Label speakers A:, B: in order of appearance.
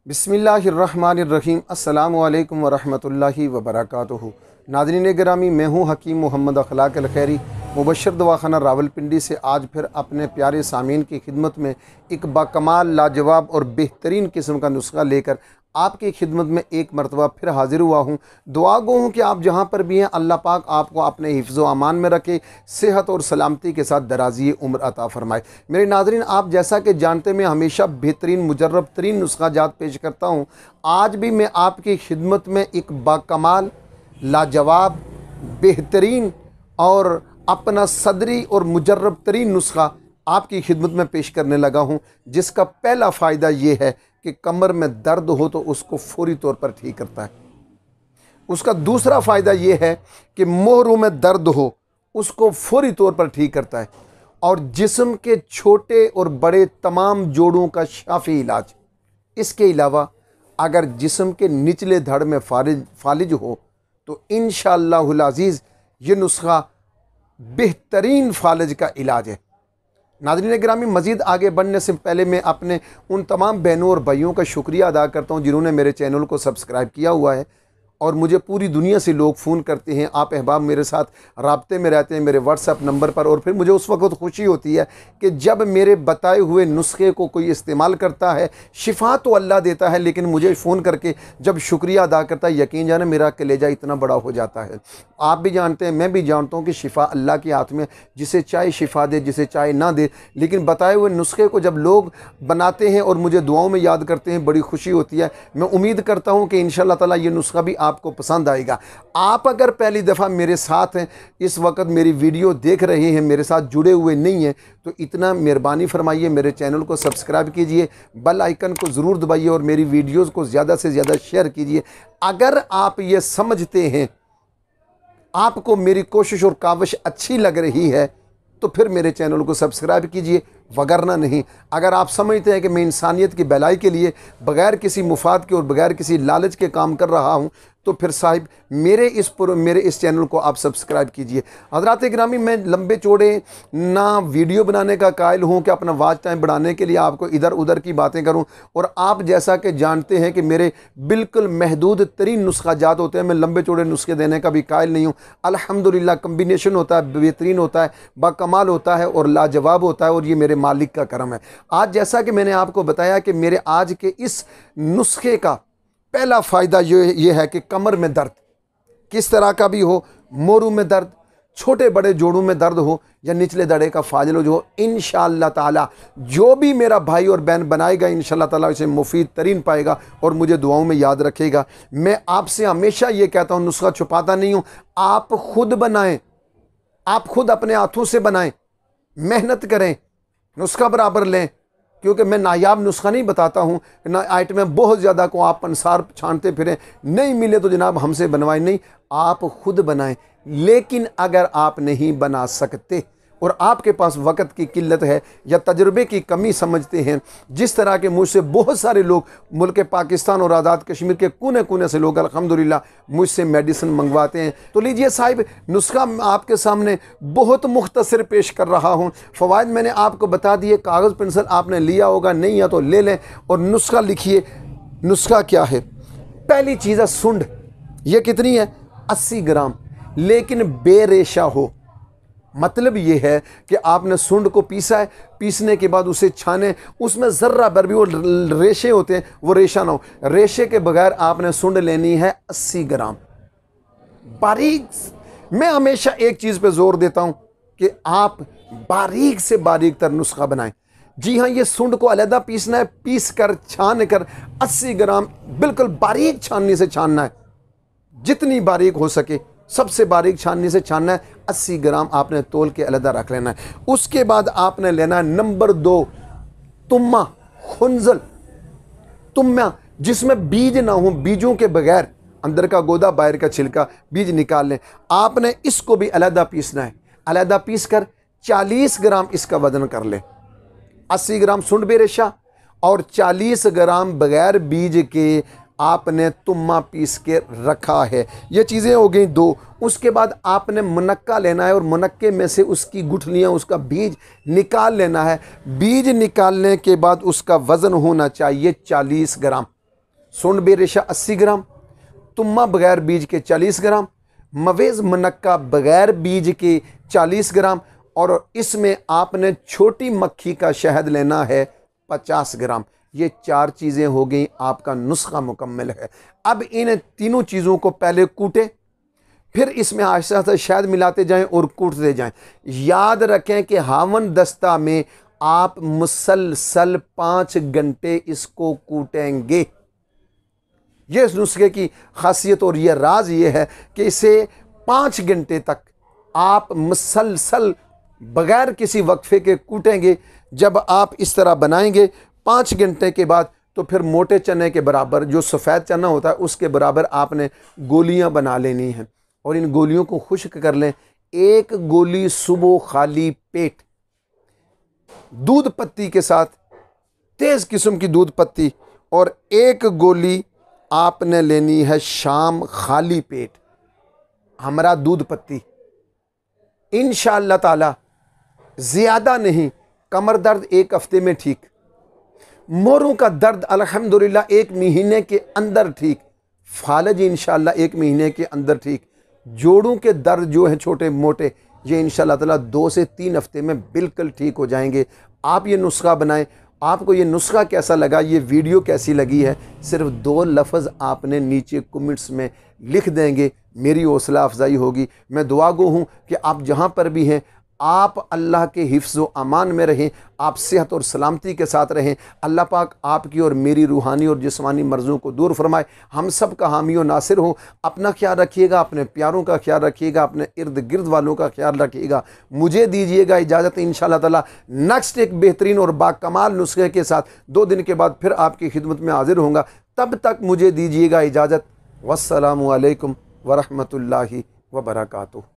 A: बिस्मिल्लाहिर्रहमानिर्रहीम अस्सलामु अलैकुम वरहमतुल्लाहि वबरकातुहू। नाज़रीन गिरामी, मैं हूँ हकीम मोहम्मद अखलाक अल खैरी, मुबशर दवाखाना रावलपिंडी से आज फिर अपने प्यारे सामीन की खिदमत में एक बाकमाल, लाजवाब और बेहतरीन किस्म का नुस्खा लेकर आपकी खिदमत में एक मरतबा फिर हाज़िर हुआ हूँ। दुआ गो हूँ कि आप जहाँ पर भी हैं अल्लाह पाक आपको अपने हिफ्ज़ व अमान में रखे, सेहत और सलामती के साथ दराज़ी उम्र अता फ़रमाए। मेरे नाज़रीन, आप जैसा कि जानते मैं हमेशा बेहतरीन मुजर्रब तरीन नुस्खा जात पेश करता हूँ। आज भी मैं आपकी खिदमत में एक बाकमाल, लाजवाब, बेहतरीन और अपना सदरी और मुजर्रब तरीन नुस्खा आपकी खिदमत में पेश करने लगा हूँ, जिसका पहला फ़ायदा ये है कि कमर में दर्द हो तो उसको फौरी तौर पर ठीक करता है। उसका दूसरा फ़ायदा ये है कि मोहरों में दर्द हो उसको फौरी तौर पर ठीक करता है। और जिस्म के छोटे और बड़े तमाम जोड़ों का शाफी इलाज। इसके अलावा अगर जिस्म के निचले धड़ में फालिज हो तो इंशाअल्लाहुल अज़ीज़ ये नुस्खा बेहतरीन फालिज का इलाज है। नाज़रीन गिरामी, मज़ीद आगे बढ़ने से पहले मैं अपने उन तमाम बहनों और भाइयों का शुक्रिया अदा करता हूं जिन्होंने मेरे चैनल को सब्सक्राइब किया हुआ है। और मुझे पूरी दुनिया से लोग फ़ोन करते हैं, आप अहबाब मेरे साथ राब्ते में रहते हैं मेरे व्हाट्सएप नंबर पर। और फिर मुझे उस वक्त खुशी होती है कि जब मेरे बताए हुए नुस्खे को कोई इस्तेमाल करता है। शिफा तो अल्लाह देता है, लेकिन मुझे फ़ोन करके जब शुक्रिया अदा करता है, यकीन जाने मेरा कलेजा इतना बड़ा हो जाता है। आप भी जानते हैं, मैं भी जानता हूँ कि शिफा अल्लाह के हाथ में, जिसे चाहे शिफा दे, जिसे चाहे ना दे। लेकिन बताए हुए नुस्खे को जब लोग बनाते हैं और मुझे दुआओं में याद करते हैं, बड़ी खुशी होती है। मैं उम्मीद करता हूँ कि इंशाअल्लाह ताला ये नुस्खा भी आपको पसंद आएगा। आप अगर पहली दफ़ा मेरे साथ हैं, इस वक्त मेरी वीडियो देख रहे हैं, मेरे साथ जुड़े हुए नहीं हैं, तो इतना मेहरबानी फरमाइए, मेरे चैनल को सब्सक्राइब कीजिए, बेल आइकन को ज़रूर दबाइए और मेरी वीडियोज़ को ज़्यादा से ज़्यादा शेयर कीजिए। अगर आप ये समझते हैं, आपको मेरी कोशिश और काविश अच्छी लग रही है, तो फिर मेरे चैनल को सब्सक्राइब कीजिए, वगरना नहीं। अगर आप समझते हैं कि मैं इंसानियत की भलाई के लिए बग़ैर किसी मुफाद के और बग़ैर किसी लालच के काम कर रहा हूं, तो फिर साहिब मेरे इस चैनल को आप सब्सक्राइब कीजिए। हज़रात गिरामी, मैं लंबे चौड़े ना वीडियो बनाने का कायल हूं कि अपना वाच टाइम बढ़ाने के लिए आपको इधर उधर की बातें करूं। और आप जैसा कि जानते हैं कि मेरे बिल्कुल महदूद तरीन नुस्खा जात होते हैं, मैं लंबे चौड़े नुस्खे देने का भी कायल नहीं हूँ। अल्हम्दुलिल्लाह कम्बिनेशन होता है, बेहतरीन होता है, बाकमाल होता है और लाजवाब होता है, और ये मेरे मालिक का करम है। आज जैसा कि मैंने आपको बताया कि मेरे आज के इस नुस्खे का पहला फ़ायदा ये है कि कमर में दर्द किस तरह का भी हो, मोरू में दर्द, छोटे बड़े जोड़ों में दर्द हो या निचले दड़े का फाजिल हो, जो इंशाअल्लाह ताला जो भी मेरा भाई और बहन बनाएगा इंशाअल्लाह ताला इसे मुफीद तरीन पाएगा और मुझे दुआओं में याद रखेगा। मैं आपसे हमेशा ये कहता हूँ, नुस्खा छुपाता नहीं हूँ। आप खुद बनाएं, आप खुद अपने हाथों से बनाएं, मेहनत करें, नुस्खा बराबर लें। क्योंकि मैं नायाब नुस्खा नहीं बताता हूँ ना, आइटमें बहुत ज़्यादा को आप पंसार छानते फिरें, नहीं मिले तो जनाब हमसे बनवाएं, नहीं, आप खुद बनाएं। लेकिन अगर आप नहीं बना सकते और आपके पास वक़्त की किल्लत है या तजुर्बे की कमी समझते हैं, जिस तरह के मुझसे बहुत सारे लोग मुल्क पाकिस्तान और आज़ाद कश्मीर के कोने कोने से लोग अल्हम्दुलिल्लाह मुझसे मेडिसिन मंगवाते हैं, तो लीजिए साहिब, नुस्खा आपके सामने बहुत मुख्तसर पेश कर रहा हूँ। फ़वाइद मैंने आपको बता दिए, कागज़ पेंसिल आपने लिया होगा, नहीं या तो ले लें और नुस्खा लिखिए। नुस्खा क्या है? पहली चीज़ है सुंड। ये कितनी है? 80 ग्राम, लेकिन बेरेशा हो। मतलब ये है कि आपने सुंड को पीसा है, पीसने के बाद उसे छाने, उसमें ज़र्रा भर भी वो रेशे होते हैं, वो रेशा ना हो। रेशे के बगैर आपने सुंड लेनी है 80 ग्राम बारीक। मैं हमेशा एक चीज़ पे जोर देता हूँ कि आप बारीक से बारीक तर नुस्खा बनाएं। जी हाँ, ये सुंड को अलहदा पीसना है, पीस कर छान कर 80 ग्राम बिल्कुल बारीक छाननी से छानना है, जितनी बारीक हो सके सबसे बारीक छाननी से छानना है। 80 ग्राम आपने तोल के अलहदा रख लेना है। उसके बाद आपने लेना है नंबर 2 तुम्मा, खुंजल तुम्मा, जिसमें बीज ना हो, बीजों के बगैर, अंदर का गोदा बाहर का छिलका, बीज निकाल लें। आपने इसको भी अलहदा पीसना है। अलहदा पीस कर 40 ग्राम इसका वजन कर लें। 80 ग्राम सुंड बेरेशा और 40 ग्राम बगैर बीज के आपने तुम्मा पीस के रखा है। ये चीज़ें हो गई 2। उसके बाद आपने मुनक्का लेना है और मुनक्के में से उसकी गुठलियाँ, उसका बीज निकाल लेना है। बीज निकालने के बाद उसका वज़न होना चाहिए 40 ग्राम। सुंड बे रेशा 80 ग्राम, तुम्मा बगैर बीज के 40 ग्राम, मवेज़ मनक्का बगैर बीज के 40 ग्राम, और इसमें आपने छोटी मक्खी का शहद लेना है 50 ग्राम। ये 4 चीज़ें हो गई, आपका नुस्खा मुकम्मल है। अब इन तीनों चीज़ों को पहले कूटें, फिर इसमें आहिस्ता आहिस्ता शहद मिलाते जाएं और कूटते जाएं। याद रखें कि हावन दस्ता में आप मुसलसल 5 घंटे इसको कूटेंगे। ये इस नुस्खे की खासियत और यह राज ये है कि इसे 5 घंटे तक आप मुसलसल बगैर किसी वक्फे के कूटेंगे। जब आप इस तरह बनाएंगे 5 घंटे के बाद, तो फिर मोटे चने के बराबर, जो सफ़ेद चना होता है उसके बराबर आपने गोलियां बना लेनी हैं और इन गोलियों को खुश्क कर लें। 1 गोली सुबह खाली पेट दूध पत्ती के साथ, तेज़ किस्म की दूध पत्ती, और 1 गोली आपने लेनी है शाम खाली पेट हमरा दूध पत्ती। इंशाअल्लाह ताला ज़्यादा नहीं, कमर दर्द 1 हफ्ते में ठीक, मोरों का दर्द अल्हम्दुलिल्लाह 1 महीने के अंदर ठीक, फालज इंशाअल्लाह 1 महीने के अंदर ठीक, जोड़ों के दर्द जो हैं छोटे मोटे, ये इंशाअल्लाह ताला 2 से 3 हफ्ते में बिल्कुल ठीक हो जाएंगे। आप ये नुस्खा बनाएं। आपको ये नुस्खा कैसा लगा, ये वीडियो कैसी लगी है, सिर्फ 2 लफ्ज़ आपने नीचे कमेंट्स में लिख देंगे, मेरी हौसला अफजाई होगी। मैं दुआ गो हूँ कि आप जहाँ पर भी हैं, आप अल्लाह के हिफ्ज़ व अमान में रहें, आप सेहत और सलामती के साथ रहें। अल्लाह पाक आपकी और मेरी रूहानी और जिस्मानी मर्ज़ों को दूर फरमाए। हम सब का हामी और नासिर हो। अपना ख्याल रखिएगा, अपने प्यारों का ख्याल रखिएगा, अपने इर्द गिर्द वालों का ख्याल रखिएगा। मुझे दीजिएगा इजाज़त। इंशाअल्लाह ताला नेक्स्ट एक बेहतरीन और बाकमाल नुस्खे के साथ 2 दिन के बाद फिर आपकी खिदमत में हाजिर होऊंगा। तब तक मुझे दीजिएगा इजाज़त। वस्सलामु अलैकुम वरहमतुल्लाहि वबरकातुहू।